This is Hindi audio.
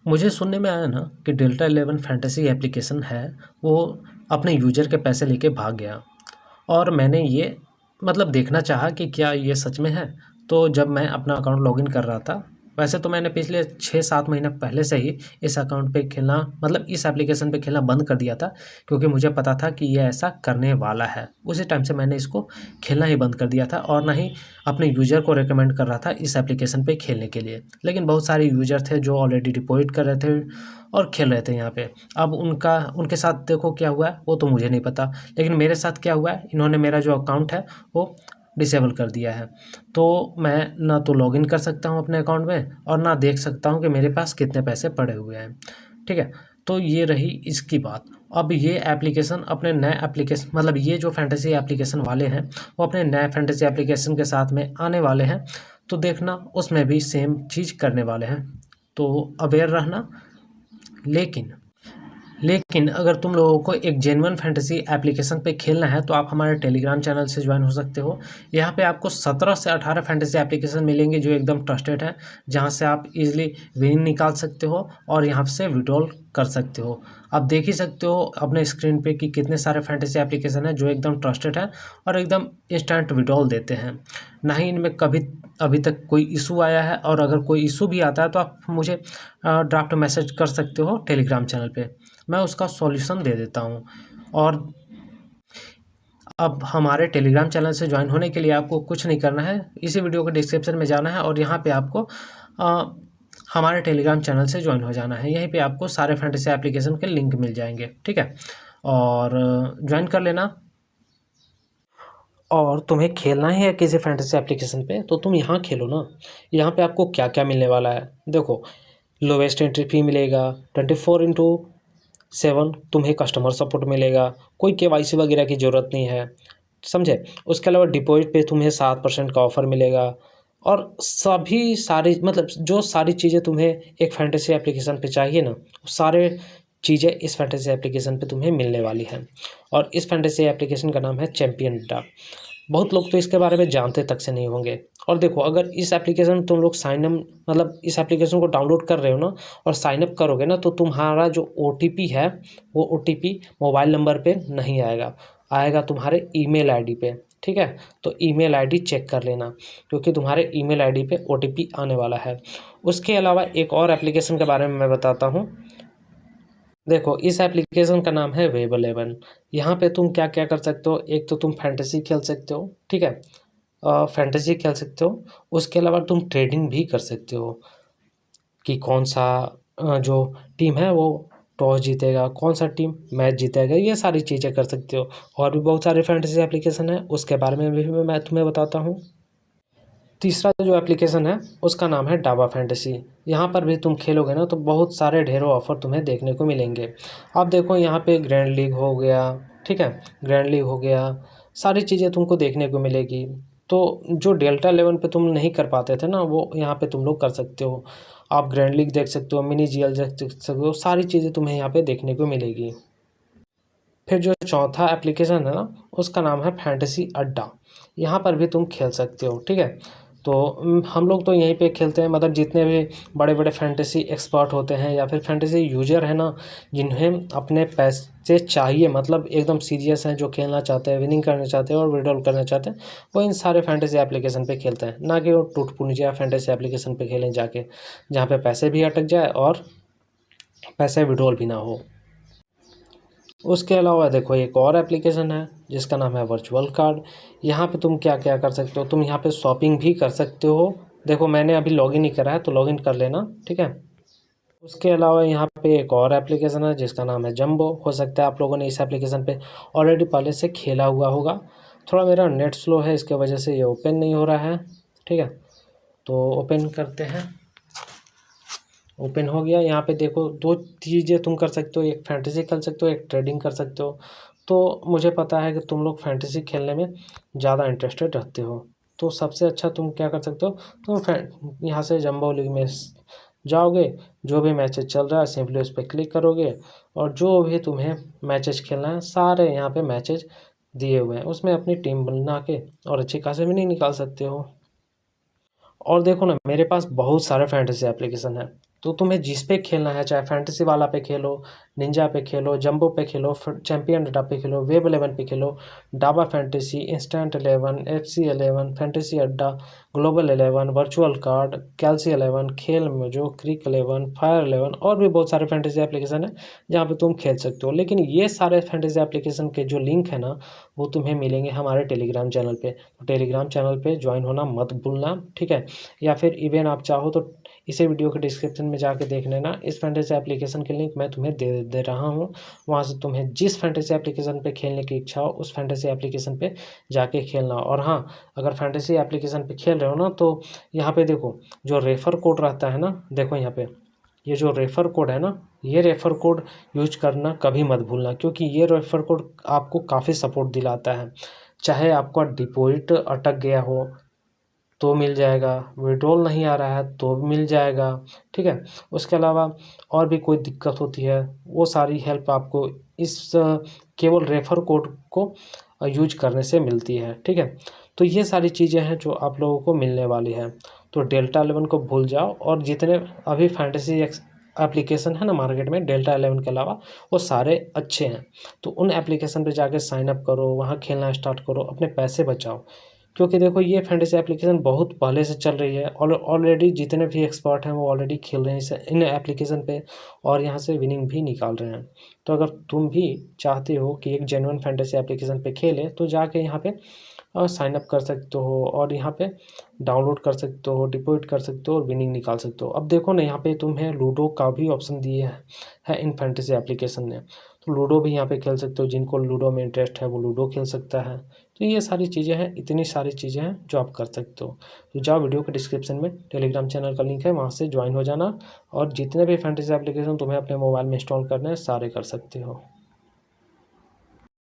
मुझे सुनने में आया ना कि डेल्टा 11 फैंटेसी एप्लीकेशन है वो अपने यूज़र के पैसे लेके भाग गया। और मैंने ये मतलब देखना चाहा कि क्या ये सच में है। तो जब मैं अपना अकाउंट लॉगिन कर रहा था, वैसे तो मैंने पिछले 6-7 महीने पहले से ही इस अकाउंट पे खेलना मतलब इस एप्लीकेशन पे खेलना बंद कर दिया था, क्योंकि मुझे पता था कि ये ऐसा करने वाला है। उसी टाइम से मैंने इसको खेलना ही बंद कर दिया था और ना ही अपने यूज़र को रिकमेंड कर रहा था इस एप्लीकेशन पे खेलने के लिए। लेकिन बहुत सारे यूज़र थे जो ऑलरेडी डिपॉज़िट कर रहे थे और खेल रहे थे यहाँ पे। अब उनके साथ देखो क्या हुआ है वो तो मुझे नहीं पता, लेकिन मेरे साथ क्या हुआ है, इन्होंने मेरा जो अकाउंट है वो डिसेबल कर दिया है। तो मैं ना तो लॉगिन कर सकता हूँ अपने अकाउंट में और ना देख सकता हूँ कि मेरे पास कितने पैसे पड़े हुए हैं। ठीक है, तो ये रही इसकी बात। अब ये एप्लीकेशन अपने नए एप्लीकेशन मतलब ये जो फैंटेसी एप्लीकेशन वाले हैं वो अपने नए फैंटेसी एप्लीकेशन के साथ में आने वाले हैं, तो देखना उसमें भी सेम चीज़ करने वाले हैं, तो अवेयर रहना। लेकिन लेकिन अगर तुम लोगों को एक जेन्युइन फैंटेसी एप्लीकेशन पे खेलना है तो आप हमारे टेलीग्राम चैनल से ज्वाइन हो सकते हो। यहाँ पे आपको 17 से 18 फैंटेसी एप्लीकेशन मिलेंगे जो एकदम ट्रस्टेड है, जहाँ से आप इजीली विन निकाल सकते हो और यहाँ से विड्रॉल कर सकते हो। आप देख ही सकते हो अपने स्क्रीन पे कि कितने सारे फैंटेसी एप्लीकेशन हैं जो एकदम ट्रस्टेड है और एकदम इंस्टेंट विड्रॉल देते हैं। ना ही इनमें कभी अभी तक कोई इशू आया है, और अगर कोई इशू भी आता है तो आप मुझे ड्राफ्ट मैसेज कर सकते हो टेलीग्राम चैनल पे, मैं उसका सॉल्यूशन दे देता हूँ। और अब हमारे टेलीग्राम चैनल से ज्वाइन होने के लिए आपको कुछ नहीं करना है, इसी वीडियो के डिस्क्रिप्शन में जाना है और यहाँ पे आपको हमारे टेलीग्राम चैनल से ज्वाइन हो जाना है। यहीं पे आपको सारे फैंटेसी एप्लीकेशन के लिंक मिल जाएंगे, ठीक है, और ज्वाइन कर लेना। और तुम्हें खेलना ही है किसी फैंटेसी एप्लीकेशन पे तो तुम यहाँ खेलो ना। यहाँ पे आपको क्या क्या मिलने वाला है देखो, लोवेस्ट एंट्री फी मिलेगा, 24/7 तुम्हें कस्टमर सपोर्ट मिलेगा, कोई केवाईसी वगैरह की ज़रूरत नहीं है, समझे। उसके अलावा डिपॉजिट पे तुम्हें 7% का ऑफ़र मिलेगा, और सभी सारी मतलब जो सारी चीज़ें तुम्हें एक फैंटेसी एप्लीकेशन पे चाहिए ना, वो सारे चीज़ें इस फैंटेसी एप्लीकेशन पे तुम्हें मिलने वाली हैं। और इस फैंटेसी एप्लीकेशन का नाम है चैंपियन अड्डा। बहुत लोग तो इसके बारे में जानते तक से नहीं होंगे। और देखो, अगर इस एप्लीकेशन में तुम लोग साइन अप मतलब इस एप्लीकेशन को डाउनलोड कर रहे हो ना और साइन अप करोगे ना, तो तुम्हारा जो ओटीपी है वो ओटीपी मोबाइल नंबर पे नहीं आएगा, आएगा तुम्हारे ईमेल आईडी पे, ठीक है। तो ईमेल आईडी चेक कर लेना, क्योंकि तुम्हारे ईमेल आईडी पे ओटीपी आने वाला है। उसके अलावा एक और एप्लीकेशन के बारे में मैं बताता हूँ। देखो, इस एप्लीकेशन का नाम है वेब 11। यहाँ पे तुम क्या क्या कर सकते हो, एक तो तुम फैंटेसी खेल सकते हो, ठीक है, फैंटेसी खेल सकते हो। उसके अलावा तुम ट्रेडिंग भी कर सकते हो कि कौन सा जो टीम है वो टॉस जीतेगा, कौन सा टीम मैच जीतेगा, ये सारी चीज़ें कर सकते हो। और भी बहुत सारे फैंटेसी एप्लीकेशन है, उसके बारे में भी मैं तुम्हें बताता हूँ। तीसरा जो एप्लीकेशन है उसका नाम है डाबा फैंटेसी। यहाँ पर भी तुम खेलोगे ना तो बहुत सारे ढेरों ऑफर तुम्हें देखने को मिलेंगे। आप देखो, यहाँ पे ग्रैंड लीग हो गया, ठीक है, ग्रैंड लीग हो गया, सारी चीज़ें तुमको देखने को मिलेगी। तो जो डेल्टा 11 पे तुम नहीं कर पाते थे ना, वो यहाँ पे तुम लोग कर सकते हो। आप ग्रैंड लीग देख सकते हो, मिनी जीएल देख सकते हो, सारी चीज़ें तुम्हें यहाँ पे देखने को मिलेगी। फिर जो चौथा एप्लीकेशन है ना, उसका नाम है फैंटेसी अड्डा। यहाँ पर भी तुम खेल सकते हो, ठीक है। तो हम लोग तो यहीं पे खेलते हैं, मतलब जितने भी बड़े बड़े फैंटेसी एक्सपर्ट होते हैं या फिर फैंटेसी यूजर है ना, जिन्हें अपने पैसे चाहिए, मतलब एकदम सीरियस हैं, जो खेलना चाहते हैं, विनिंग करना चाहते हैं और विड्रॉल करना चाहते हैं, वो इन सारे फैंटेसी एप्लीकेशन पे खेलते हैं। ना कि वो टूटपुंजिया फैंटेसी एप्लीकेशन पे खेलें जाके, जहाँ पे पैसे भी अटक जाए और पैसे विड्रॉल भी ना हो। उसके अलावा देखो, एक और एप्लीकेशन है जिसका नाम है वर्चुअल कार्ड। यहाँ पे तुम क्या क्या कर सकते हो, तुम यहाँ पे शॉपिंग भी कर सकते हो। देखो, मैंने अभी लॉगिन नहीं करा है तो लॉगिन कर लेना, ठीक है। उसके अलावा यहाँ पे एक और एप्लीकेशन है जिसका नाम है जंबो। हो सकता है आप लोगों ने इस एप्लीकेशन पे ऑलरेडी पहले से खेला हुआ होगा। थोड़ा मेरा नेट स्लो है, इसके वजह से ये ओपन नहीं हो रहा है, ठीक है। तो ओपन करते हैं, ओपन हो गया। यहाँ पे देखो, दो चीज़ें तुम कर सकते हो, एक फैंटेसी खेल सकते हो, एक ट्रेडिंग कर सकते हो। तो मुझे पता है कि तुम लोग फैंटेसी खेलने में ज़्यादा इंटरेस्टेड रहते हो, तो सबसे अच्छा तुम क्या कर सकते हो, तुम यहाँ से जंबो लीग में जाओगे, जो भी मैचेस चल रहा है सिंपली उस पर क्लिक करोगे, और जो भी तुम्हें मैचेस खेलना है सारे यहाँ पे मैचेस दिए हुए हैं, उसमें अपनी टीम बना के और अच्छी खासी विनिंग निकाल सकते हो। और देखो ना, मेरे पास बहुत सारे फैंटेसी एप्लीकेशन है, तो तुम्हें जिस पे खेलना है, चाहे फैंटेसी वाला पे खेलो, निंजा पे खेलो, जंबो पे खेलो, चैंपियन डाटा पे खेलो, वेब 11 पे खेलो, डाबा फैंटेसी, इंस्टेंट 11, FC 11, फैंटेसी अड्डा, ग्लोबल 11, वर्चुअल कार्ड, कैल्सी 11, खेल मोजो, क्रिक 11, फायर 11 और भी बहुत सारे फैंटेसी एप्लीकेशन है जहाँ पे तुम खेल सकते हो। लेकिन ये सारे फैंटेसी एप्लीकेशन के जो लिंक है ना, वो तुम्हें मिलेंगे हमारे टेलीग्राम चैनल पे। तो टेलीग्राम चैनल पे ज्वाइन होना मत भूलना, ठीक है। या फिर इवन आप चाहो तो इसी वीडियो के डिस्क्रिप्शन में जाके देख लेना, इस फैंटेसी एप्लीकेशन की लिंक मैं तुम्हें दे रहा हूँ। वहाँ से तुम्हें जिस फैंटेसी एप्लीकेशन पे खेलने की इच्छा हो उस फैंटेसी एप्लीकेशन पे जाके खेलना। और हाँ, अगर फैंटेसी एप्लीकेशन पे खेल रहे हो ना, तो यहाँ पे देखो जो रेफ़र कोड रहता है ना, देखो यहाँ पे ये जो रेफ़र कोड है ना, ये रेफ़र कोड यूज करना कभी मत भूलना, क्योंकि ये रेफ़र कोड आपको काफ़ी सपोर्ट दिलाता है। चाहे आपका डिपॉजिट अटक गया हो तो मिल जाएगा, विड्रॉल नहीं आ रहा है तो भी मिल जाएगा, ठीक है। उसके अलावा और भी कोई दिक्कत होती है, वो सारी हेल्प आपको इस केवल रेफ़र कोड को यूज करने से मिलती है, ठीक है। तो ये सारी चीज़ें हैं जो आप लोगों को मिलने वाली हैं। तो डेल्टा 11 को भूल जाओ, और जितने अभी फैंटेसी एप्लीकेशन है ना मार्केट में डेल्टा 11 के अलावा, वो सारे अच्छे हैं। तो उन एप्लीकेशन पे जाके साइन अप करो, वहाँ खेलना स्टार्ट करो, अपने पैसे बचाओ। क्योंकि देखो ये फैंटेसी एप्लीकेशन बहुत पहले से चल रही है, और ऑलरेडी जितने भी एक्सपर्ट हैं वो ऑलरेडी खेल रहे हैं इन एप्लीकेशन पे, और यहाँ से विनिंग भी निकाल रहे हैं। तो अगर तुम भी चाहते हो कि एक जेन्युइन फैंटेसी एप्लीकेशन पे खेलें, तो जाके यहाँ पे साइन अप कर सकते हो, और यहाँ पे डाउनलोड कर सकते हो, डिपॉजिट कर सकते हो और विनिंग निकाल सकते हो। अब देखो ना, यहाँ पे तुम्हें लूडो का भी ऑप्शन दिए है इन फैंटेसी एप्लीकेशन ने। तो लूडो भी यहाँ पे खेल सकते हो, जिनको लूडो में इंटरेस्ट है वो लूडो खेल सकता है। तो ये सारी चीज़ें हैं, इतनी सारी चीज़ें हैं जो आप कर सकते हो। तो जाओ, वीडियो के डिस्क्रिप्शन में टेलीग्राम चैनल का लिंक है, वहाँ से ज्वाइन हो जाना, और जितने भी फैंटेसी एप्लीकेशन तुम्हें अपने मोबाइल में इंस्टॉल करने हैं सारे कर सकते हो।